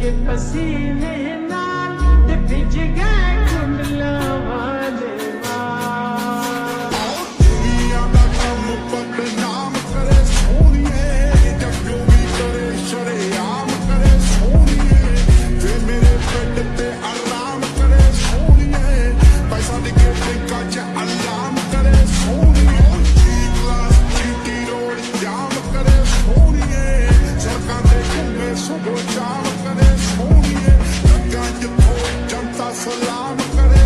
के पसीने नाल ते भिज गए कुंडला वाले माल दुनिया दा कम बदनाम करे सोनिए जब जो भी करे शरेआम करे सोनिए वे मेरे पेट ते आराम करे सोनिए पैसा दे के टिका च अलाम करे सोनिए क्लास जीटी रोड जाम करे सोनिए सरकार दे घूमे सुबह जाम करे सोनिए लगा जितो जनता सलाम करे